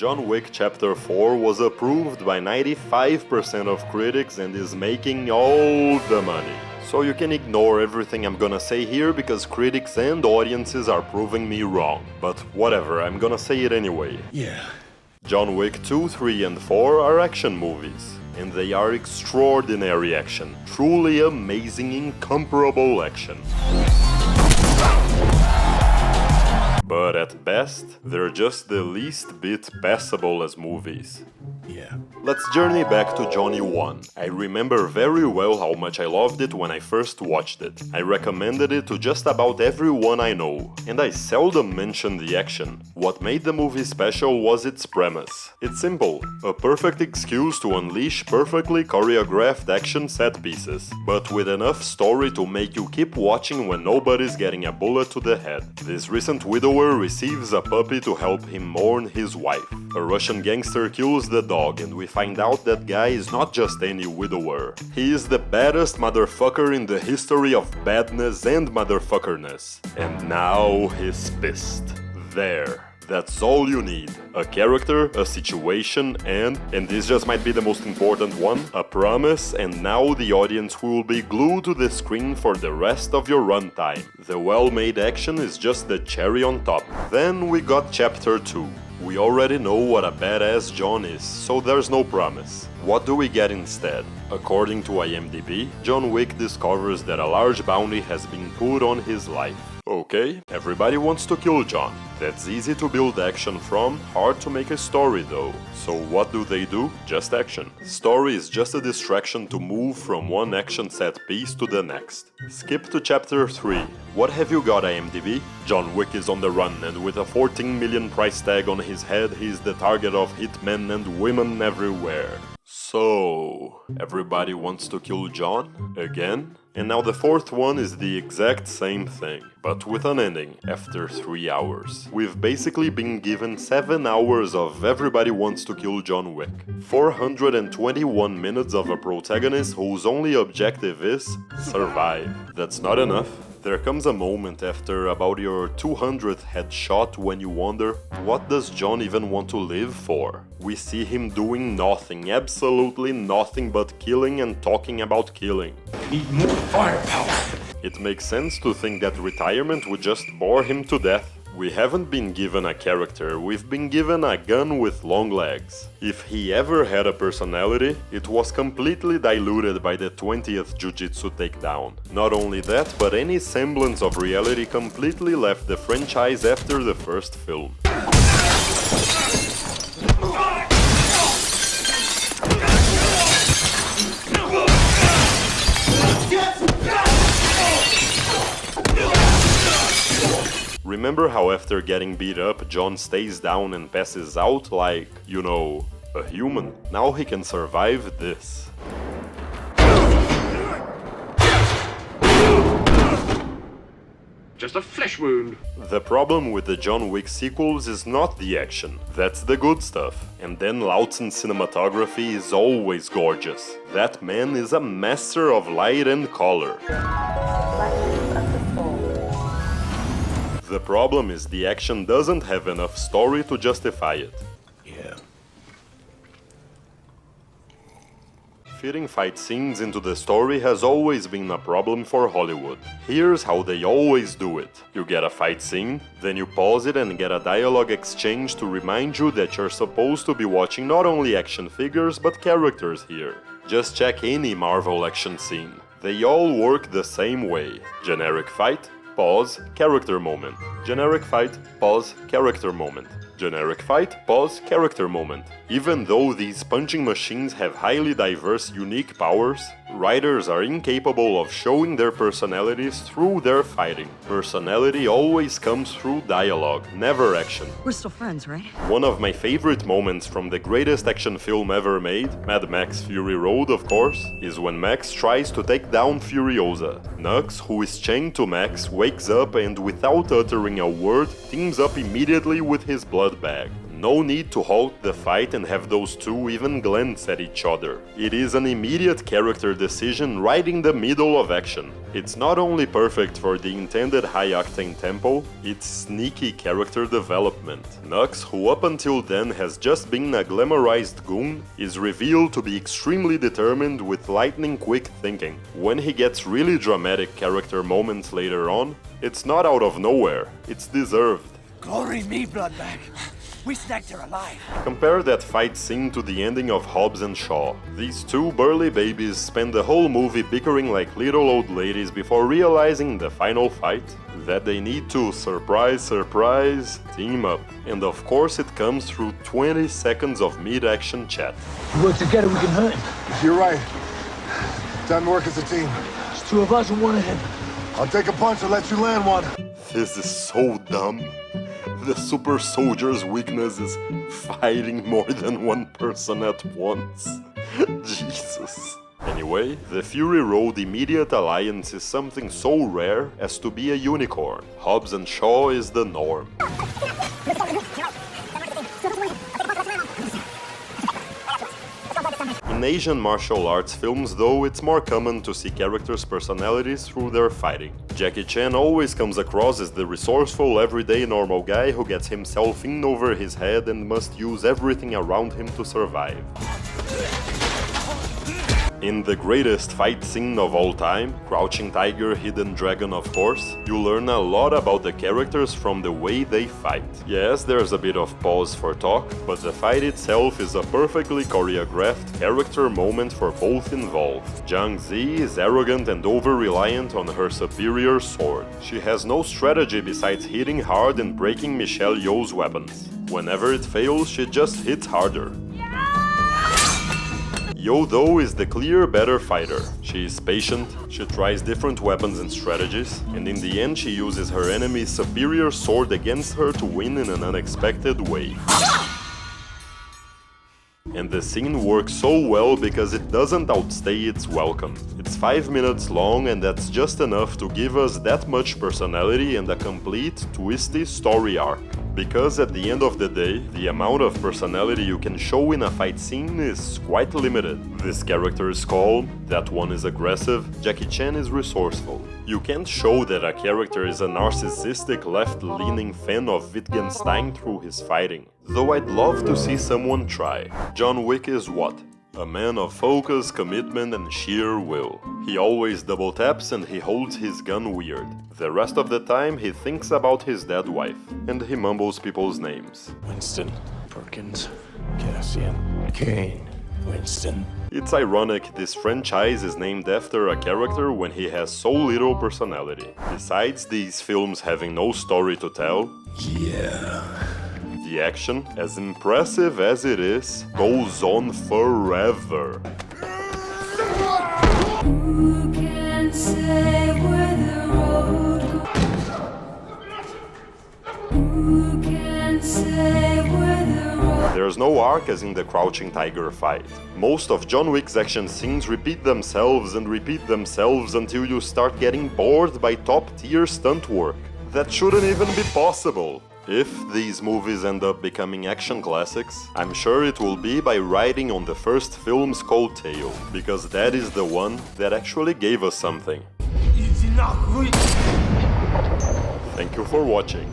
John Wick Chapter 4 was approved by 95% of critics and is making all the money. So you can ignore everything I'm gonna say here because critics and audiences are proving me wrong. But whatever, I'm gonna say it anyway. Yeah. John Wick 2, 3 and 4 are action movies. And they are extraordinary action. Truly amazing, incomparable action. But at best, they're just the least bit passable as movies. Yeah. Let's journey back to Johnny 1. I remember very well how much I loved it when I first watched it. I recommended it to just about everyone I know, and I seldom mentioned the action. What made the movie special was its premise. It's simple, a perfect excuse to unleash perfectly choreographed action set pieces, but with enough story to make you keep watching when nobody's getting a bullet to the head. This recent widower receives a puppy to help him mourn his wife. A Russian gangster kills the dog, and we find out that guy is not just any widower. He is the baddest motherfucker in the history of badness and motherfuckerness. And now he's pissed. There. That's all you need. A character, a situation, and this just might be the most important one, a promise, and now the audience will be glued to the screen for the rest of your runtime. The well-made action is just the cherry on top. Then we got Chapter 2. We already know what a badass John is, so there's no promise. What do we get instead? According to IMDb, John Wick discovers that a large bounty has been put on his life. Okay, everybody wants to kill John. That's easy to build action from, hard to make a story though. So what do? Just action. Story is just a distraction to move from one action set piece to the next. Skip to Chapter 3. What have you got, IMDb? John Wick is on the run, and with a 14 million price tag on his head, he's the target of hitmen and women everywhere. So, everybody wants to kill John? Again? And now the fourth one is the exact same thing, but with an ending, after 3 hours. We've basically been given 7 hours of everybody wants to kill John Wick. 421 minutes of a protagonist whose only objective is survive. That's not enough. There comes a moment after about your 200th headshot when you wonder, what does John even want to live for? We see him doing nothing, absolutely nothing but killing and talking about killing. Need more firepower. It makes sense to think that retirement would just bore him to death. We haven't been given a character, we've been given a gun with long legs. If he ever had a personality, it was completely diluted by the 20th Jiu-Jitsu takedown. Not only that, but any semblance of reality completely left the franchise after the first film. Remember how after getting beat up, John stays down and passes out like, you know, a human? Now he can survive this. Just a flesh wound. The problem with the John Wick sequels is not the action, that's the good stuff. And then Lautzen's cinematography is always gorgeous. That man is a master of light and color. The problem is the action doesn't have enough story to justify it. Yeah. Fitting fight scenes into the story has always been a problem for Hollywood. Here's how they always do it. You get a fight scene, then you pause it and get a dialogue exchange to remind you that you're supposed to be watching not only action figures but characters here. Just check any Marvel action scene. They all work the same way. Generic fight, pause, character moment. Generic fight, pause, character moment. Generic fight, pause, character moment. Even though these punching machines have highly diverse, unique powers, writers are incapable of showing their personalities through their fighting. Personality always comes through dialogue, never action. We're still friends, right? One of my favorite moments from the greatest action film ever made, Mad Max Fury Road of course, is when Max tries to take down Furiosa. Nux, who is chained to Max, wakes up and without uttering a word, teams up immediately with his blood bag. No need to halt the fight and have those two even glance at each other. It is an immediate character decision right in the middle of action. It's not only perfect for the intended high-octane tempo, it's sneaky character development. Nux, who up until then has just been a glamorized goon, is revealed to be extremely determined with lightning-quick thinking. When he gets really dramatic character moments later on, it's not out of nowhere, it's deserved. Glory me, Bloodbag. We snagged her alive. Compare that fight scene to the ending of Hobbs and Shaw. These two burly babies spend the whole movie bickering like little old ladies before realizing in the final fight that they need to, surprise, surprise, team up. And of course it comes through 20 seconds of mid-action chat. We work together, we can hurt him. You're right. Time to work as a team. There's two of us and one of him. I'll take a punch and let you land one. This is so dumb. The super soldier's weakness is fighting more than one person at once. Jesus. Anyway, the Fury Road immediate alliance is something so rare as to be a unicorn. Hobbs and Shaw is the norm. In Asian martial arts films, though, it's more common to see characters' personalities through their fighting. Jackie Chan always comes across as the resourceful, everyday normal guy who gets himself in over his head and must use everything around him to survive. In the greatest fight scene of all time, Crouching Tiger, Hidden Dragon of course, you learn a lot about the characters from the way they fight. Yes, there's a bit of pause for talk, but the fight itself is a perfectly choreographed character moment for both involved. Zhang Zi is arrogant and over-reliant on her superior sword. She has no strategy besides hitting hard and breaking Michelle Yeoh's weapons. Whenever it fails, she just hits harder. Yeoh though is the clear better fighter. She is patient, she tries different weapons and strategies, and in the end she uses her enemy's superior sword against her to win in an unexpected way. And the scene works so well because it doesn't outstay its welcome. It's 5 minutes long and that's just enough to give us that much personality and a complete, twisty story arc. Because at the end of the day, the amount of personality you can show in a fight scene is quite limited. This character is calm, that one is aggressive, Jackie Chan is resourceful. You can't show that a character is a narcissistic left-leaning fan of Wittgenstein through his fighting. Though I'd love to see someone try. John Wick is what? A man of focus, commitment and sheer will. He always double taps and he holds his gun weird. The rest of the time he thinks about his dead wife. And he mumbles people's names. Winston, Perkins, Cassian, Kane, Winston. It's ironic this franchise is named after a character when he has so little personality. Besides these films having no story to tell, Yeah. the action, as impressive as it is, goes on forever. Who can say where the road goes? Who can say where the road? There's no arc as in the Crouching Tiger fight. Most of John Wick's action scenes repeat themselves until you start getting bored by top-tier stunt work. That shouldn't even be possible. If these movies end up becoming action classics, I'm sure it will be by riding on the first film's coattail, because that is the one that actually gave us something. Thank you for watching.